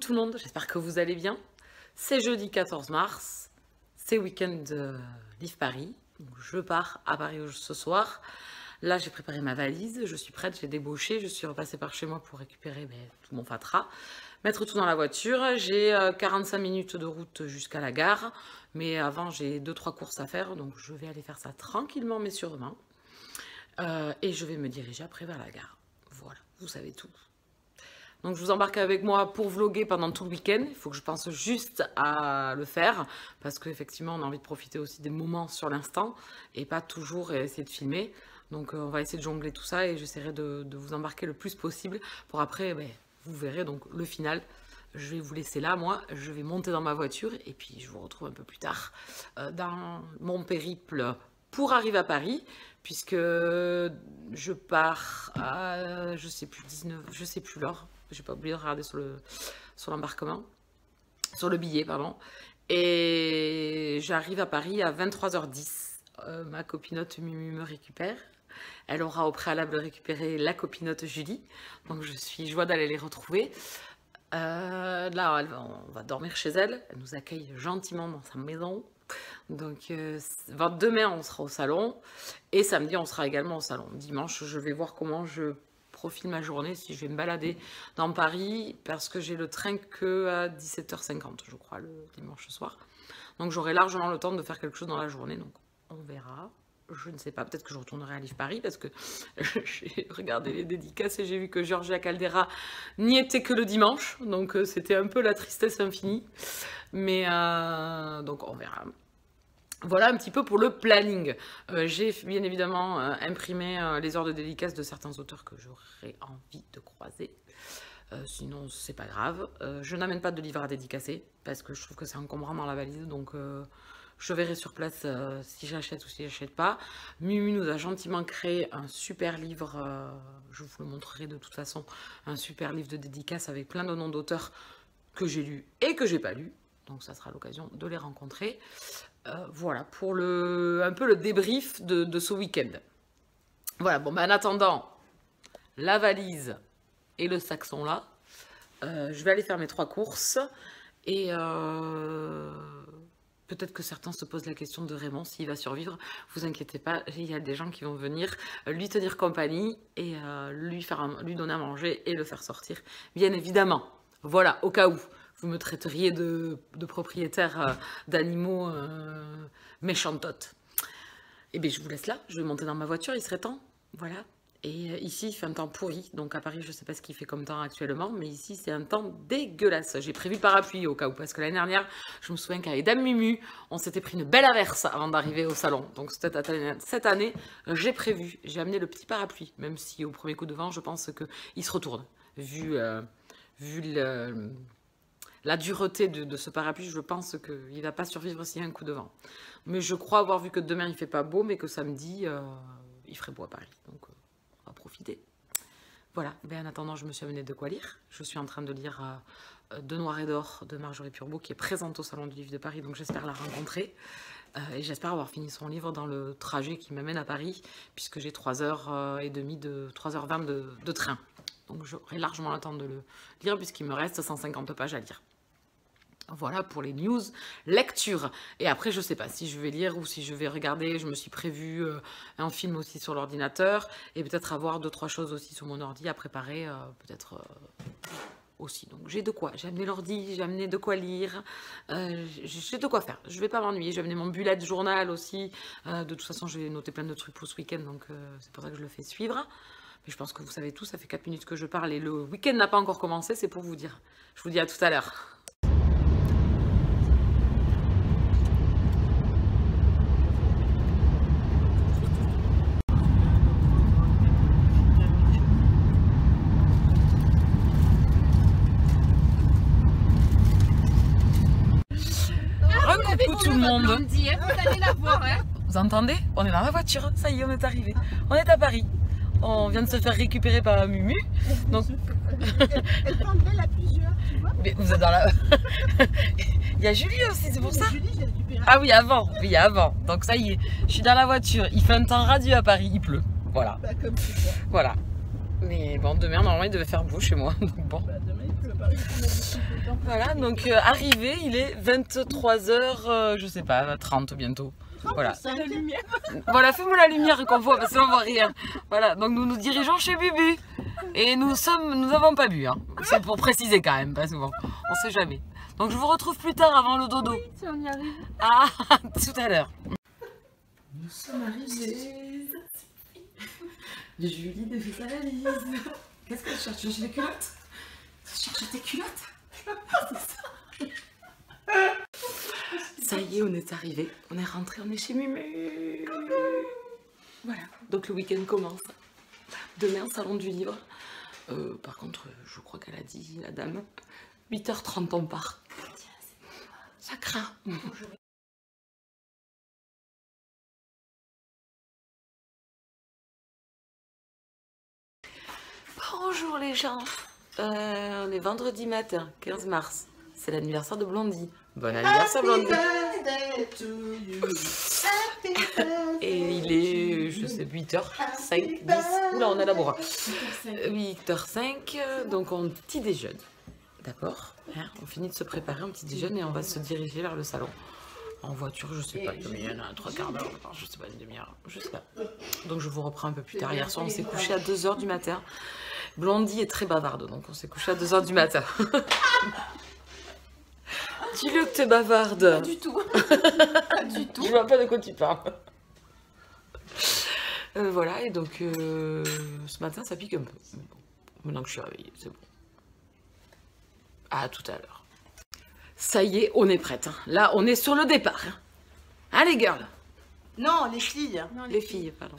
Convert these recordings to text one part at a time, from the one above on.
tout le monde, j'espère que vous allez bien. C'est jeudi 14 mars, c'est week-end Live Paris. Donc je pars à Paris ce soir. Là, j'ai préparé ma valise, je suis prête, j'ai débauché, je suis repassée par chez moi pour récupérer tout mon fatras, mettre tout dans la voiture. J'ai 45 minutes de route jusqu'à la gare, mais avant, j'ai 2-3 courses à faire, donc je vais aller faire ça tranquillement mais sûrement. Et je vais me diriger après vers la gare. Voilà, vous savez tout. Donc je vous embarque avec moi pour vlogger pendant tout le week-end. Il faut que je pense juste à le faire parce qu'effectivement on a envie de profiter aussi des moments sur l'instant et pas toujours essayer de filmer. Donc on va essayer de jongler tout ça et j'essaierai de vous embarquer le plus possible pour après, vous verrez donc le final. Je vais vous laisser là, moi, je vais monter dans ma voiture et puis je vous retrouve un peu plus tard dans mon périple pour arriver à Paris, puisque je pars à, je sais plus, 19, je sais plus l'heure. J'ai pas oublié de regarder sur l'embarquement, sur le billet, pardon. Et j'arrive à Paris à 23h10. Ma copinote Mimi me récupère. Elle aura au préalable récupéré la copinote Julie. Donc je suis joie d'aller les retrouver. Là, on va dormir chez elle. Elle nous accueille gentiment dans sa maison. Donc demain, on sera au salon. Et samedi, on sera également au salon. Dimanche, je vais voir comment je profile ma journée, si je vais me balader dans Paris, parce que j'ai le train que à 17h50, je crois, le dimanche soir. Donc j'aurai largement le temps de faire quelque chose dans la journée, donc on verra. Je ne sais pas, peut-être que je retournerai à Live Paris, parce que j'ai regardé les dédicaces et j'ai vu que Georgia Caldera n'y était que le dimanche, donc c'était un peu la tristesse infinie. Mais donc on verra. Voilà un petit peu pour le planning. J'ai bien évidemment imprimé les heures de dédicace de certains auteurs que j'aurais envie de croiser. Sinon, c'est pas grave. Je n'amène pas de livre à dédicacer parce que je trouve que c'est encombrant dans la valise. Donc, je verrai sur place si j'achète ou si j'achète pas. Mimi nous a gentiment créé un super livre. Je vous le montrerai de toute façon. Un super livre de dédicace avec plein de noms d'auteurs que j'ai lus et que j'ai pas lus. Donc, ça sera l'occasion de les rencontrer. Voilà, pour un peu le débrief de ce week-end. Voilà, bon, en attendant, la valise et le sac sont là. Je vais aller faire mes 3 courses. Et peut-être que certains se posent la question de Raymond, s'il va survivre. Vous inquiétez pas, il y a des gens qui vont venir lui tenir compagnie et lui donner à manger et le faire sortir. Bien évidemment, voilà, au cas où. Vous me traiteriez de propriétaire d'animaux méchantotes. Eh bien, je vous laisse là. Je vais monter dans ma voiture, il serait temps. Voilà. Et ici, il fait un temps pourri. Donc, à Paris, je ne sais pas ce qu'il fait comme temps actuellement. Mais ici, c'est un temps dégueulasse. J'ai prévu le parapluie au cas où. Parce que l'année dernière, je me souviens qu'avec Dame Mumu, on s'était pris une belle averse avant d'arriver au salon. Donc, cette année, j'ai prévu. J'ai amené le petit parapluie. Même si, au premier coup de vent, je pense qu'il se retourne. Vu la dureté de ce parapluie, je pense qu'il ne va pas survivre s'il y a un coup de vent. Mais je crois avoir vu que demain il ne fait pas beau, mais que samedi il ferait beau à Paris. Donc on va profiter. Voilà, en attendant, je me suis amené de quoi lire. Je suis en train de lire De Noir et d'Or de Marjorie Purbeau, qui est présente au Salon du Livre de Paris, donc j'espère la rencontrer. Et j'espère avoir fini son livre dans le trajet qui m'amène à Paris, puisque j'ai 3h30, 3h20 de train. Donc j'aurai largement le temps de le lire, puisqu'il me reste 150 pages à lire. Voilà pour les news lecture. Et après, je ne sais pas si je vais lire ou si je vais regarder. Je me suis prévu un film aussi sur l'ordinateur et peut-être avoir 2-3 choses aussi sur mon ordi à préparer, peut-être aussi. Donc j'ai de quoi. J'ai amené l'ordi, j'ai amené de quoi lire. J'ai de quoi faire. Je ne vais pas m'ennuyer. J'ai amené mon bullet journal aussi. De toute façon, j'ai noté plein de trucs pour ce week-end. Donc c'est pour ça que je le fais suivre. Mais je pense que vous savez tout. Ça fait 4 minutes que je parle et le week-end n'a pas encore commencé. C'est pour vous dire. Je vous dis à tout à l'heure. Coucou tout le monde. Vous entendez? On est dans la voiture, ça y est, on est arrivé. On est à Paris. On vient de se faire récupérer par Mumu. Donc... Elle prendrait la plusieurs, tu vois. Mais vous êtes dans la... Il y a Julie aussi, c'est pour ça? Julie, j'ai récupéré. Ah oui, avant. Oui, avant. Donc ça y est, je suis dans la voiture. Il fait un temps radieux à Paris, il pleut. Voilà. Bah, comme tu vois. Voilà. Mais bon, demain, normalement, il devait faire beau chez moi. Donc bon. Bah, demain, il pleut à Paris. On a beaucoup de temps. Voilà, donc arrivé, il est 23h, je sais pas, 30 bientôt. Voilà. La lumière. Voilà, fais-moi la lumière qu'on voit parce qu'on voit rien. Voilà, donc nous nous dirigeons chez Bubu. Et nous n'avons pas bu, hein. C'est pour préciser quand même, pas souvent. On sait jamais. Donc je vous retrouve plus tard avant le dodo. Oui, si on y arrive. Ah, tout à l'heure. Nous sommes arrivés. Julie de sa valise. Qu'est-ce qu'elle cherche? Tu cherches les culottes? Tu cherches tes culottes? Ça y est, on est arrivé. On est rentré, on est chez Mumu. Voilà, donc le week-end commence. Demain, salon du livre. Par contre, je crois qu'elle a dit, la dame, 8h30 on part. Ça craint. Bonjour les gens. On est vendredi matin, 15 mars. C'est l'anniversaire de Blondie. Bon anniversaire Blondie. Et il est, je sais, 8h05, 10. Oula, on a la bourre. 8h05, donc on petit déjeune. D'accord, on finit de se préparer un petit déjeuner et on va se diriger vers le salon. En voiture, je sais pas, il y en a 3 quarts d'heure, je sais pas, une demi-heure, je sais pas. Donc je vous reprends un peu plus tard. Hier soir, on s'est couché à 2h du matin. Blondie est très bavarde, donc on s'est couché à 2h du matin. Dis-le que t'es bavarde. Pas du tout. Pas du tout. Je vois pas de quoi tu parles. Voilà, et donc ce matin ça pique un peu. Mais bon, maintenant que je suis réveillée, c'est bon. À tout à l'heure. Ça y est, on est prête. Hein. Là, on est sur le départ. Hein, hein les girls? Non, les filles. Non, les filles, pardon.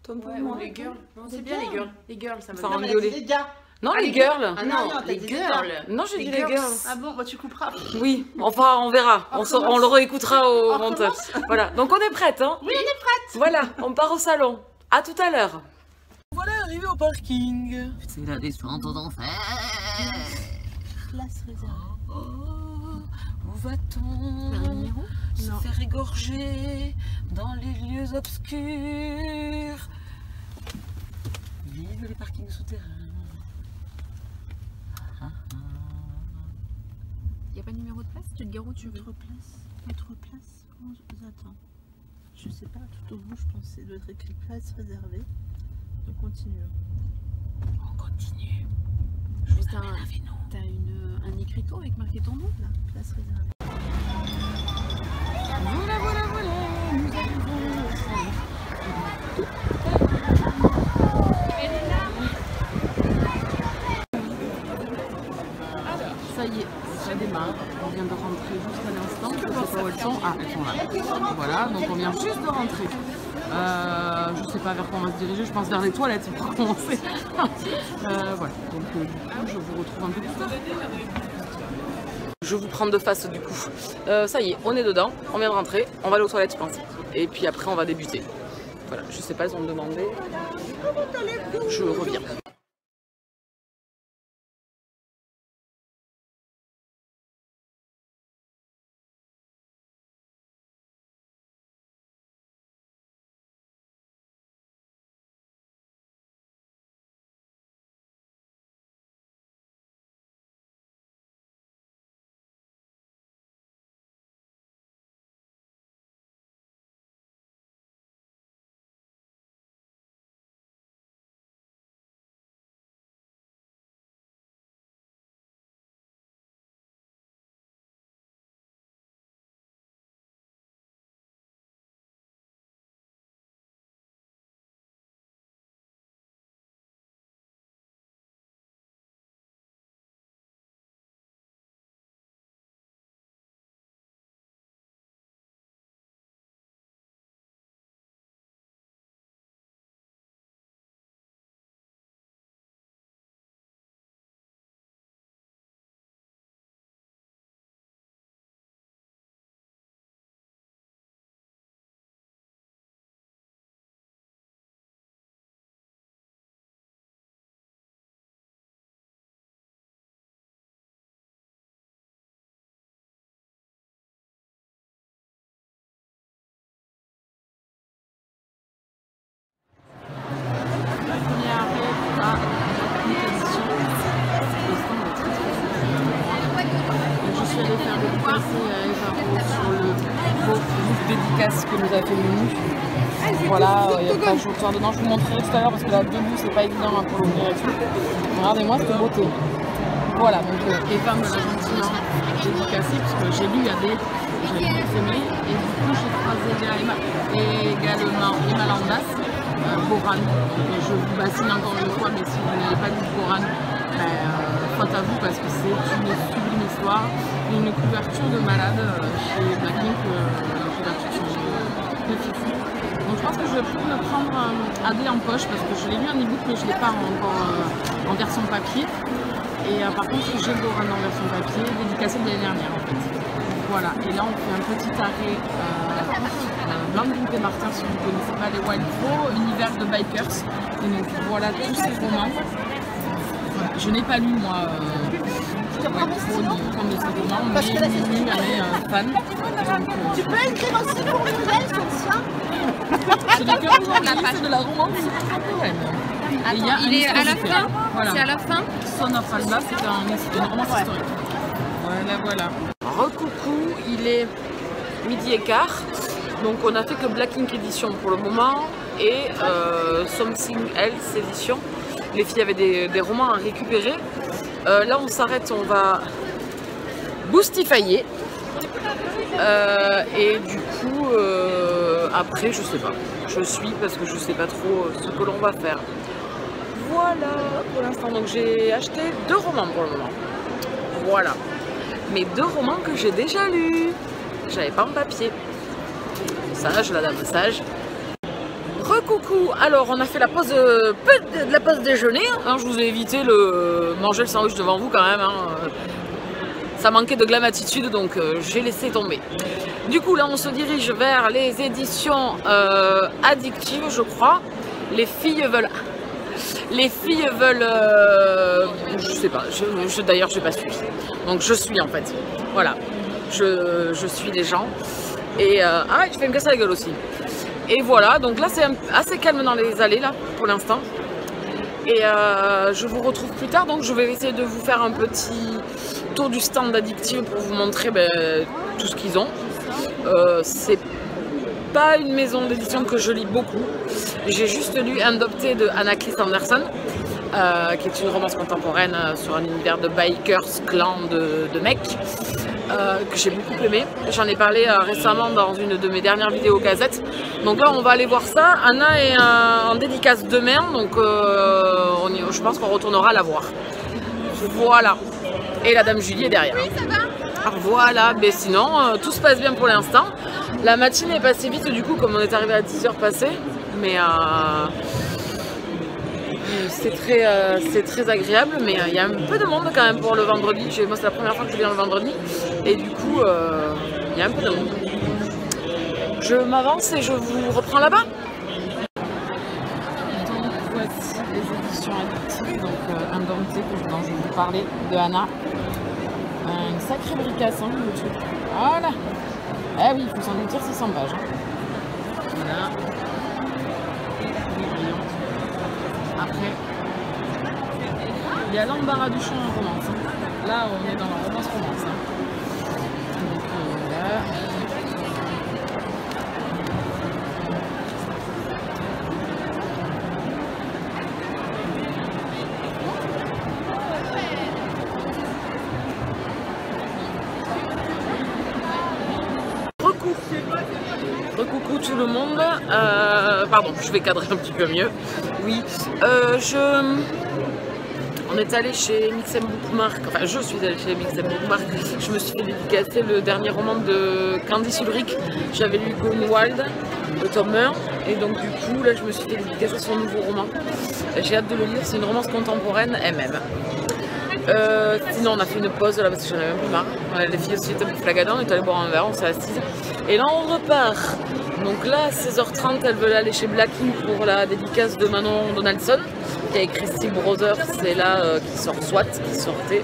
Tom pour moi. Les girls. Non, c'est bien les girls. Les girls, ça me Enfin, Non, mais engueuler. t'as dit les gars. Non, les girls. Ah Non, non, non, t'as les dit les girls. Non, j'ai dit les girls. Ah bon, bah tu couperas. Oui, enfin, on verra. On le réécoutera au On montage. Voilà, donc on est prête. Hein. Oui, on est prête. Voilà, on part au salon. À tout à l'heure. Voilà, arrivé au parking. C'est la descente d'enfer. Place réservée. Oh, où va-t-on se Non. faire égorger dans les lieux obscurs? Vive les parkings souterrains. Il n'y a pas de numéro de place? Tu te gares où tu veux? Autre place. Attends. Je sais pas, tout au bout, je pensais doit être écrit place réservée. Donc continue. On continue. Je vous Amène avec nous. T'as un écriteau avec marqué ton nom? Là, place réservée. Voilà, voilà, voilà. Nous arrivons au salon. Ça y est, ça démarre. On vient de rentrer juste à l'instant. Je ne sais pas où elles sont. Ah, elles sont là. Voilà, donc on vient juste de rentrer. Je ne sais pas vers quoi on va se diriger. Je pense vers les toilettes pour commencer. Voilà, donc du coup, je vous retrouve un peu plus tard. Je vous prends de face du coup. Ça y est, on est dedans. On vient de rentrer. On va aller aux toilettes, je pense. Et puis après, on va débuter. Voilà, je sais pas, ils ont demandé. Je reviens. suis allée faire dédicacer à Eva sur le beau livre dédicace que nous a fait Mimi. Voilà, il y a pas chaud dedans, je vous montrerai tout à l'heure parce que là debout c'est pas évident pour l'ouvrir et tout. Regardez-moi cette beauté. Voilà, donc Eva me l'a gentiment dédicacé parce que j'ai lu, il y a des j'ai aimé et du coup j'ai croisé également Emma Landas, Boran. Je vous bassine encore une fois, mais si vous n'avez pas lu Boran, faute à vous parce que c'est une sublime histoire, une couverture de malade chez Blackpink, la couverture de Fifi. Donc je pense que je vais me prendre AD en poche parce que je l'ai lu en e-book mais je ne l'ai pas encore en version papier. Et par contre j'ai Boran en version papier, dédicacé de l'année dernière en fait. Voilà, et là on fait un petit arrêt Blandine et Martin si vous ne connaissez pas les Wild Pro, univers de bikers. Et donc voilà tous ces romans. Je n'ai pas lu moi Wild Pro ni de ces romans, mais Mimi est fan. Tu peux écrire aussi pour Noël sur ça. C'est de cœur c'est de la romance contemporaine. Il est à la fin. Voilà. C'est à la fin. Son of Alba, c'est une romance historique. Voilà. Recoucou, il est midi et quart. Donc on a fait que Blackpink édition pour le moment et Something Else édition. Les filles avaient des romans à récupérer. Là on s'arrête, on va boostifier. Et du coup après je sais pas. Je suis parce que je sais pas trop ce que l'on va faire. Voilà pour l'instant. Donc j'ai acheté 2 romans pour le moment. Voilà. Mais 2 romans que j'ai déjà lus. J'avais pas en papier. Sage, la dame sage. Recoucou. Alors on a fait la pause déjeuner. Hein, je vous ai évité le manger le sandwich devant vous quand même. Hein. Ça manquait de glamatitude donc j'ai laissé tomber. Du coup là on se dirige vers les éditions addictives je crois. Les filles veulent... je sais pas, d'ailleurs je n'ai pas suivi. Donc je suis en fait. Voilà. Je suis les gens. Et je fais me casser la gueule aussi. Et voilà, donc là c'est assez calme dans les allées là pour l'instant. Et je vous retrouve plus tard. Donc je vais essayer de vous faire un petit tour du stand d'Addictive pour vous montrer tout ce qu'ils ont. C'est pas une maison d'édition que je lis beaucoup. J'ai juste lu Adopté de Anna-Klis Anderson, qui est une romance contemporaine sur un univers de bikers, clans de mecs, que j'ai beaucoup aimé. J'en ai parlé récemment dans une de mes dernières vidéos gazettes. Donc là on va aller voir ça. Anna est en dédicace demain, donc je pense qu'on retournera la voir. Voilà. Et la dame Julie est derrière. Oui, ça va. Alors voilà, mais sinon tout se passe bien pour l'instant. La matinée est passée vite du coup comme on est arrivé à 10h passées, mais c'est très agréable, mais il y a un peu de monde quand même pour le vendredi. Moi c'est la première fois que je viens le vendredi et du coup il y a un peu de monde. Je m'avance et je vous reprends là-bas. Donc voici les éditions addictives, donc Indompté dont je vais vous parler de Anna. Une sacrée bricasse, hein, le truc. Voilà. Eh oui, il faut s'en douter, 600 pages. Hein. Voilà. Après, il y a l'embarras du champ en romance. Hein. Là, on est dans la romance. Hein. Donc là. Recoucou tout le monde, pardon, je vais cadrer un petit peu mieux. Oui, on est allé chez Mix & Bookmark, enfin je suis allée chez Mix & Bookmark, je me suis fait dédicacer le dernier roman de Candice Ulrich, j'avais lu Gone Wild, le tome 1, et donc du coup là je me suis fait dédicacer son nouveau roman. J'ai hâte de le lire, c'est une romance contemporaine MM. Sinon on a fait une pause là parce que j'en avais un peu marre. Les filles aussi étaient flagadants, on est allé boire un verre, on s'est assises. Et là on repart. Donc là à 16h30 elles veulent aller chez Blackpink pour la dédicace de Manon Donaldson qui a écrit Steel Brothers, c'est là qui sort SWAT, qui sortait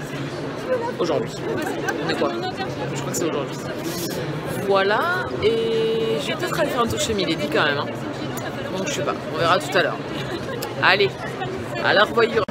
aujourd'hui. Mais quoi, je crois que c'est aujourd'hui. Voilà, et je vais peut-être aller faire un tour chez Milady quand même. Hein. Donc je sais pas, on verra tout à l'heure. Allez, à la revoyure.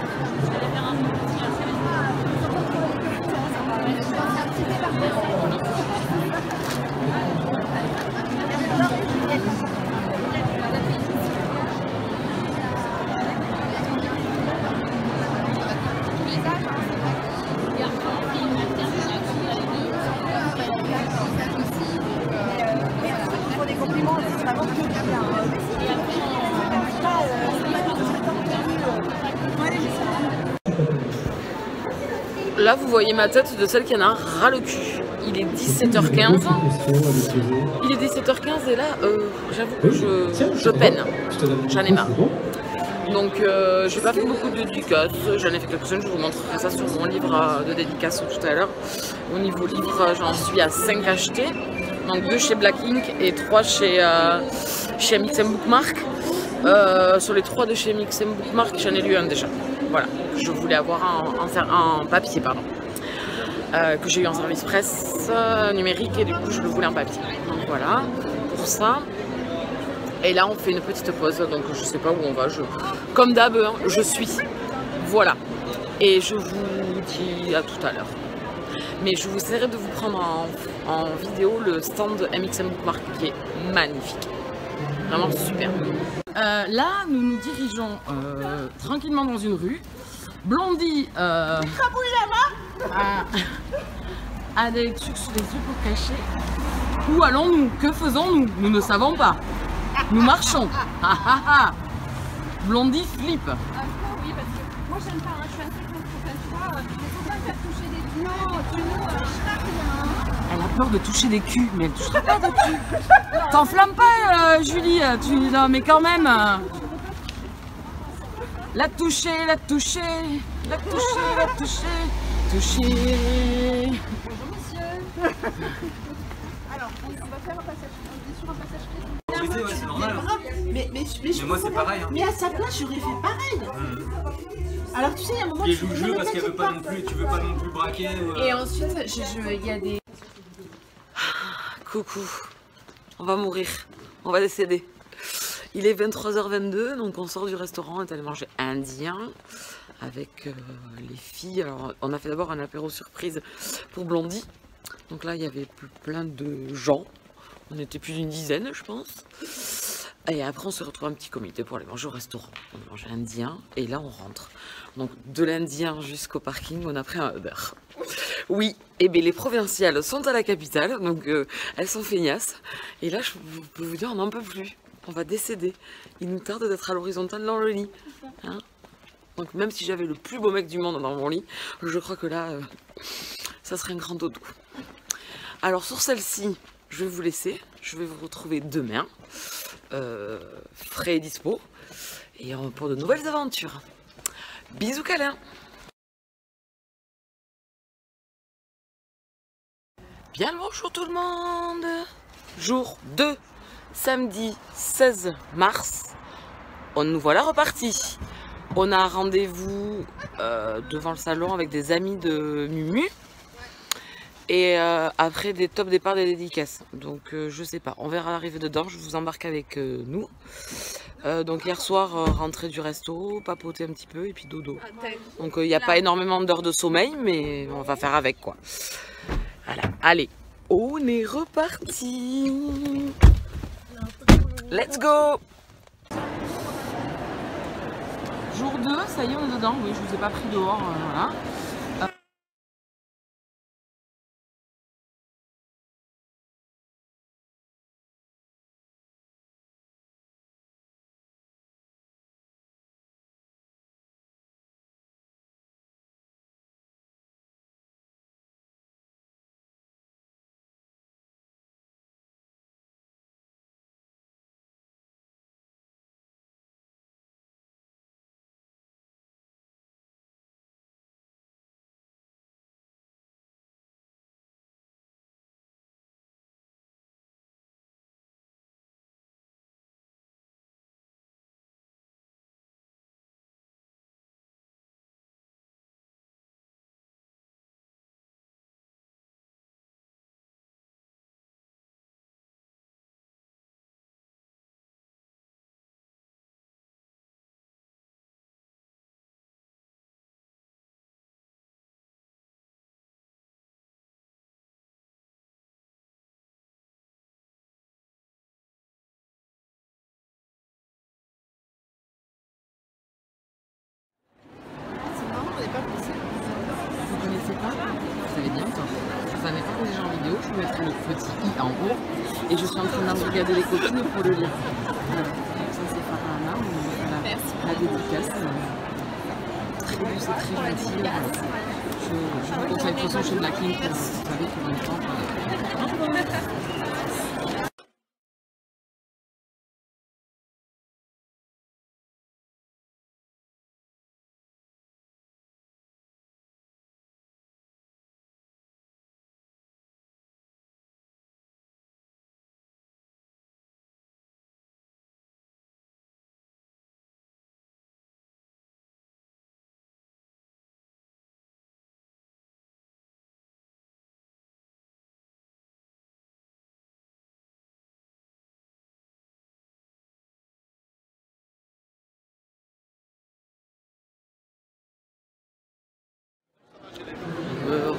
Là, vous voyez ma tête de celle qui en a ras le cul. Il est 17h15. Il est 17h15 et là, j'avoue que je peine. J'en ai marre. Donc, j'ai pas fait beaucoup de dédicaces. J'en ai fait quelques-unes. Je vous montrerai ça sur mon livre de dédicaces tout à l'heure. Au niveau livre, j'en suis à 5 achetés. Donc 2 chez Black Ink et 3 chez MXM Bookmark. Sur les 3 de chez MXM Bookmark, j'en ai lu un déjà. Voilà, je voulais avoir en papier, pardon. Que j'ai eu en service presse numérique et du coup je le voulais en papier. Donc voilà, pour ça. Et là on fait une petite pause, donc je sais pas où on va. Comme d'hab, hein, je suis. Voilà. Et je vous dis à tout à l'heure. Mais je vous essaierai de vous prendre en vidéo le stand de MXM Bookmark qui est magnifique. Vraiment super. Là, nous nous dirigeons tranquillement dans une rue. Blondie a des trucs sous les yeux pour cacher. Où allons-nous? Que faisons-nous? Nous ne savons pas. Nous marchons. Blondie flippe. Oui, parce que moi j'aime pas, hein, je suis assez contre ça, tu vois. Il faut pas faire toucher des culs. Non, tu nous, je sais rien. Elle a peur de toucher des culs, mais elle touchera pas de cul. T'enflamme pas, Julie. Non, mais quand même. La toucher, la toucher, la toucher, la toucher, toucher. Bonjour monsieur. Alors, on va faire un passage. On est sur un passage piéton. Ouais, c'est normal. Mais moi c'est pareil. Hein. Mais à sa place, j'aurais fait pareil. Alors tu sais, il y a un moment. Tu joues le jeu parce qu'elle veut pas non plus, tu veux pas non plus braquer. Et ensuite, il y a des. Coucou, on va mourir, on va décéder. Il est 23h22, donc on sort du restaurant, on est allé manger indien avec les filles. Alors on a fait d'abord un apéro surprise pour Blondie. Donc là il y avait plein de gens, on était plus d'une dizaine je pense. Et après on se retrouve un petit comité pour aller manger au restaurant. On a mangé indien et là on rentre. Donc de l'indien jusqu'au parking, on a pris un Uber. Oui, et bien les provinciales sont à la capitale, donc elles sont feignasses. Et là je peux vous dire on n'en peut plus. On va décéder. Il nous tarde d'être à l'horizontale dans le lit. Hein, donc même si j'avais le plus beau mec du monde dans mon lit, je crois que là, ça serait un grand dodo. Alors sur celle-ci, je vais vous laisser. Je vais vous retrouver demain, frais et dispo, et pour de nouvelles aventures. Bisous câlins. Bien le bonjour tout le monde. Jour 2. Samedi 16 mars, nous voilà repartis. On a rendez-vous devant le salon avec des amis de Mumu. Et après des top départs des dédicaces. Donc je sais pas, on verra l'arrivée dedans, je vous embarque avec nous. Donc hier soir, rentrée du resto, papoter un petit peu et puis dodo. Donc il n'y a pas énormément d'heures de sommeil, mais on va faire avec quoi. Voilà, allez, on est reparti. Let's go! Jour 2, ça y est, on est dedans. Oui, je vous ai pas pris dehors, voilà. Vous connaissez pas? Vous savez bien toi. Vous n'avez pas déjà en vidéo, je vous mettrai le petit i en haut. Et je suis en train de regarder les copines pour le lire. Voilà. Donc ça c'est Farana, on la dédicace. Très douce et très gentille. Voilà. Je je vous conseille de toute façon chez Blacklink, vous savez que en même temps.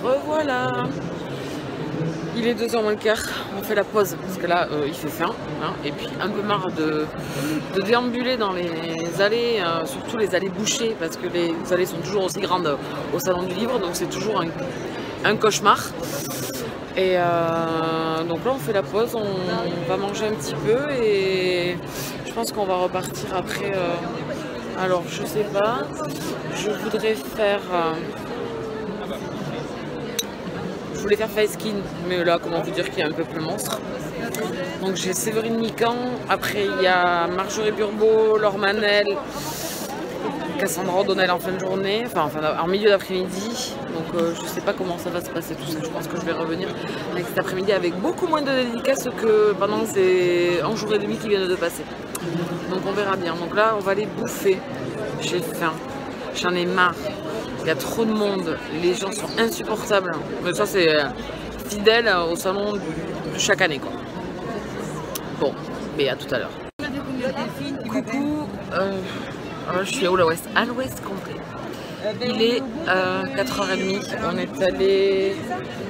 Revoilà. Il est 2h moins le quart, on fait la pause parce que là il fait faim hein, et puis un peu marre de déambuler dans les allées, surtout les allées bouchées parce que les allées sont toujours aussi grandes au salon du livre, donc c'est toujours un cauchemar. Et donc là on fait la pause, on va manger un petit peu et je pense qu'on va repartir après. Alors je sais pas, je voudrais faire... Je voulais faire Faeskin, mais là, comment vous dire qu'il y a un peuple monstre. Donc j'ai Séverine Mican, après il y a Marjorie Burbeau, Laure Manel, Cassandra O'Donnell en fin de journée, enfin en milieu d'après-midi. Donc je sais pas comment ça va se passer tout ça. Je pense que je vais revenir avec cet après-midi avec beaucoup moins de dédicaces que pendant ces 1 jour et demi qui viennent de passer. Donc on verra bien. Donc là, on va aller bouffer. J'ai faim, j'en ai marre. Il y a trop de monde, les gens sont insupportables. Mais ça c'est fidèle au salon de chaque année quoi. Bon, mais à tout à l'heure. Coucou, je suis à l'ouest, à l'ouest complet. Il est 4h30, on est allé...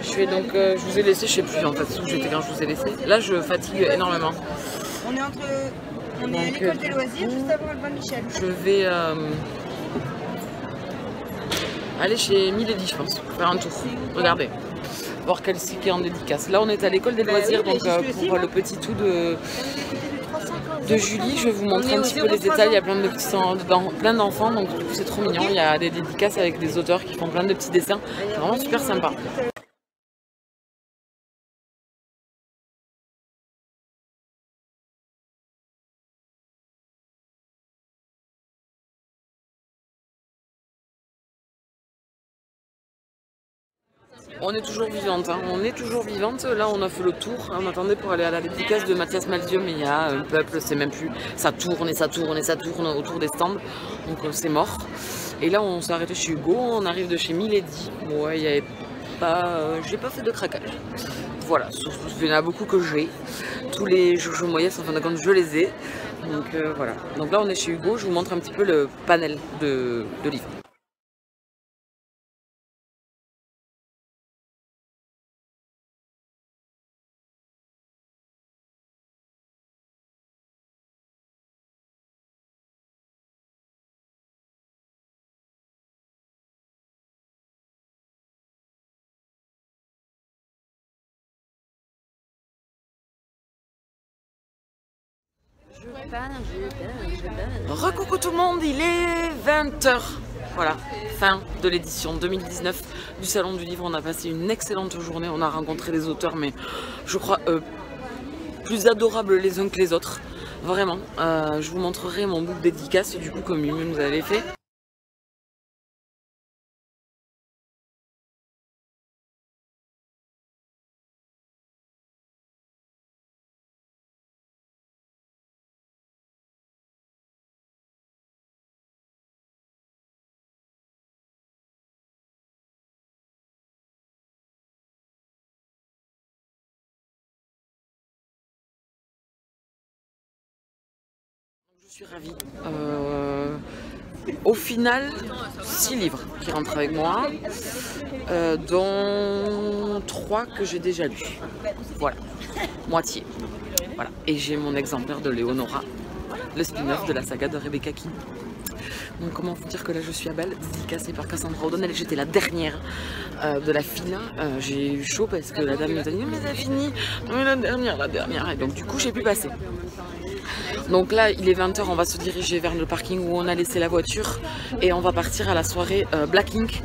je vous ai laissé, je sais plus en fait où j'étais quand je vous ai laissé. Là je fatigue énormément. On est à l'école des loisirs, juste avant Albin Michel. Je vais... aller chez Milady, je pense, faire un tour, regardez, voir quel cycle est en dédicace. Là on est à l'école des loisirs, donc pour le petit tout de Julie, je vais vous montrer un petit peu les détails. Il y a plein de petits plein d'enfants, donc du coup c'est trop mignon. Il y a des dédicaces avec des auteurs qui font plein de petits dessins, c'est vraiment super sympa. On est toujours vivante, hein. On est toujours vivante. Là, on a fait le tour. On attendait pour aller à la dédicace de Mathias Malzieu, mais il y a un peuple, c'est même plus. Ça tourne et ça tourne et ça tourne autour des stands. Donc c'est mort. Et là, on s'est arrêté chez Hugo. On arrive de chez Milady. Ouais, il n'y avait pas. J'ai pas fait de craquage. Voilà, il y en a beaucoup que j'ai. Tous les Jojo Moyes, en fin de compte, je les ai. Donc voilà. Donc là, on est chez Hugo. Je vous montre un petit peu le panel de livres. Recoucou tout le monde, il est 20h. Voilà, fin de l'édition 2019 du Salon du Livre. On a passé une excellente journée, on a rencontré des auteurs, mais je crois plus adorables les uns que les autres. Vraiment, je vous montrerai mon book dédicace du coup comme lui-même vous avez fait. Je suis ravie. Au final, 6 livres qui rentrent avec moi, dont 3 que j'ai déjà lus. Voilà, moitié. Voilà. Et j'ai mon exemplaire de Léonora, le spin-off de la saga de Rebecca King. Donc comment vous dire que là je suis à balle, dédicacée par Cassandra O'Donnell. J'étais la dernière de la file. J'ai eu chaud parce que la dame nous a dit mais c'est fini, mais la dernière. Et donc du coup j'ai pu passer. Donc là il est 20h, on va se diriger vers le parking où on a laissé la voiture et on va partir à la soirée Blacklink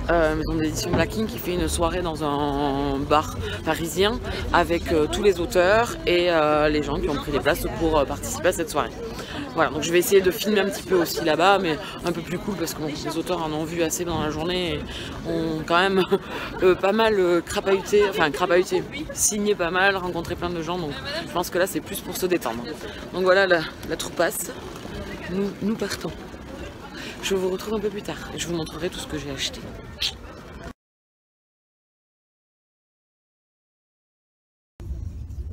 maison d'édition Black Ink, qui fait une soirée dans un bar parisien avec tous les auteurs et les gens qui ont pris des places pour participer à cette soirée. Voilà, donc je vais essayer de filmer un petit peu aussi là-bas, mais un peu plus cool parce que bon, les auteurs en ont vu assez dans la journée et ont quand même pas mal crapahuté, signé pas mal, rencontré plein de gens, donc je pense que là c'est plus pour se détendre. Donc voilà, la troupe passe, nous partons. Je vous retrouve un peu plus tard et je vous montrerai tout ce que j'ai acheté.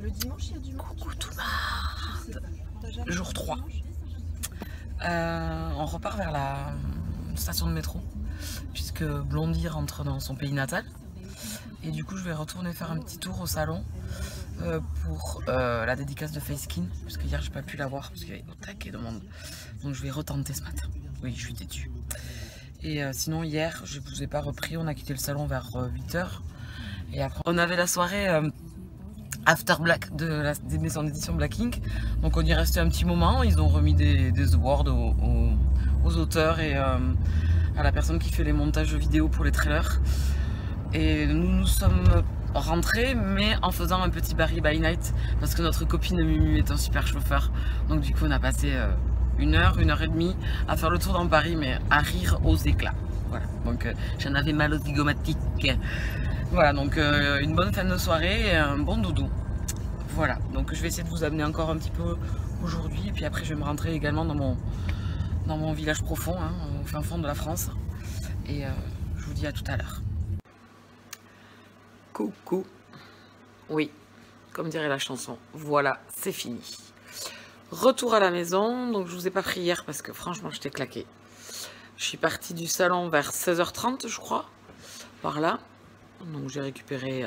Le dimanche, il y a du monde. Coucou tout le monde. Jour 3. On repart vers la station de métro puisque Blondie rentre dans son pays natal et du coup je vais retourner faire un petit tour au salon pour la dédicace de Faceskin puisque hier j'ai pas pu la voir parce qu'il y avait au taquet de monde, donc je vais retenter ce matin. Oui, je suis têtue. Et sinon hier je vous ai pas repris, on a quitté le salon vers 8 h et après on avait la soirée After Black des maisons d'édition Black Ink, donc on y restait un petit moment. Ils ont remis des awards aux auteurs et à la personne qui fait les montages vidéo pour les trailers. Et nous sommes rentrés, mais en faisant un petit Paris by night parce que notre copine Mumu est un super chauffeur, donc du coup on a passé 1 heure, 1 heure et demie à faire le tour dans Paris, mais à rire aux éclats. Voilà, donc j'en avais mal aux zygomatiques. Voilà, donc une bonne fin de soirée et un bon doudou. Voilà, donc je vais essayer de vous amener encore un petit peu aujourd'hui. Et puis après, je vais me rentrer également dans mon village profond, hein, au fin fond de la France. Et je vous dis à tout à l'heure. Coucou. Oui, comme dirait la chanson, voilà, c'est fini. Retour à la maison. Donc je vous ai pas pris hier parce que franchement, j'étais claquée. Je suis partie du salon vers 16 h 30, je crois, par là. Donc j'ai récupéré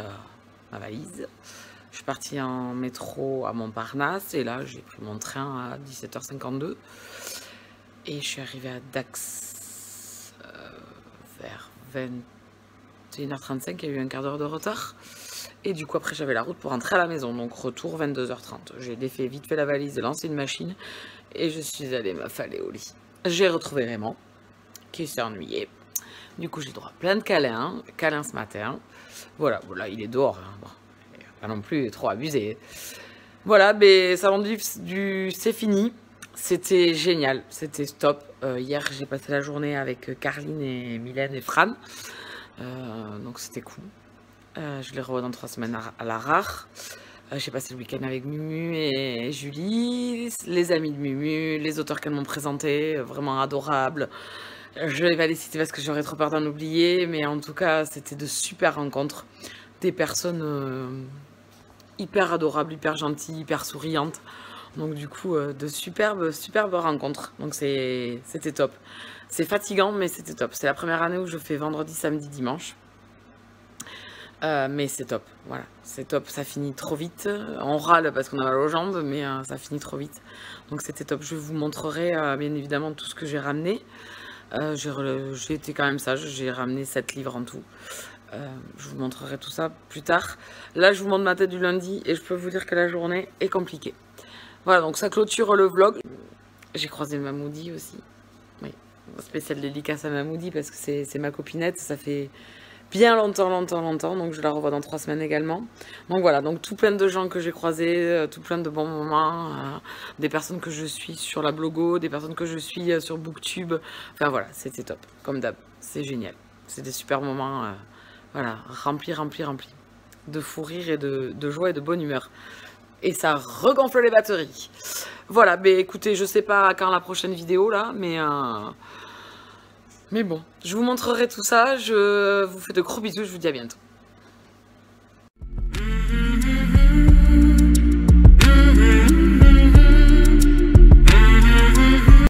ma valise, je suis partie en métro à Montparnasse et là j'ai pris mon train à 17 h 52 et je suis arrivée à Dax vers 21 h 35, il y a eu un quart d'heure de retard et du coup après j'avais la route pour rentrer à la maison, donc retour 22 h 30. J'ai défait vite fait la valise, lancé une machine et je suis allée m'affaler au lit. J'ai retrouvé Raymond qui s'est ennuyé. Du coup, j'ai droit à plein de câlins ce matin. Voilà, il est dehors. Hein. Bon, pas non plus trop abusé. Voilà, mais salon du c'est fini. C'était génial, c'était top. Hier, j'ai passé la journée avec Carline et Mylène et Fran. Donc, c'était cool. Je les revois dans 3 semaines à la rare. J'ai passé le week-end avec Mumu et Julie, les amis de Mumu, les auteurs qu'elles m'ont présentés, vraiment adorables. Je ne vais pas les citer parce que j'aurais trop peur d'en oublier, mais en tout cas, c'était de super rencontres. Des personnes hyper adorables, hyper gentilles, hyper souriantes. Donc du coup, de superbes rencontres. Donc c'était top. C'est fatigant, mais c'était top. C'est la première année où je fais vendredi, samedi, dimanche. Mais c'est top, voilà, c'est top, ça finit trop vite. On râle parce qu'on a mal aux jambes, mais ça finit trop vite. Donc c'était top. Je vous montrerai bien évidemment tout ce que j'ai ramené. J'ai été quand même sage, j'ai ramené 7 livres en tout. Je vous montrerai tout ça plus tard. Là, je vous montre ma tête du lundi et je peux vous dire que la journée est compliquée. Voilà, donc ça clôture le vlog. J'ai croisé Mamoudi aussi. Oui, spécial dédicace à Mamoudi parce que c'est ma copinette. Ça fait bien longtemps. Donc je la revois dans 3 semaines également. Donc voilà, donc tout plein de gens que j'ai croisés, tout plein de bons moments. Des personnes que je suis sur la blogo, des personnes que je suis sur Booktube. Enfin voilà, c'était top, comme d'hab. C'est génial. C'est des super moments, voilà, remplis de fou rire et de joie et de bonne humeur. Et ça regonfle les batteries. Voilà, mais écoutez, je sais pas quand la prochaine vidéo là, mais bon, je vous montrerai tout ça. Je vous fais de gros bisous, je vous dis à bientôt.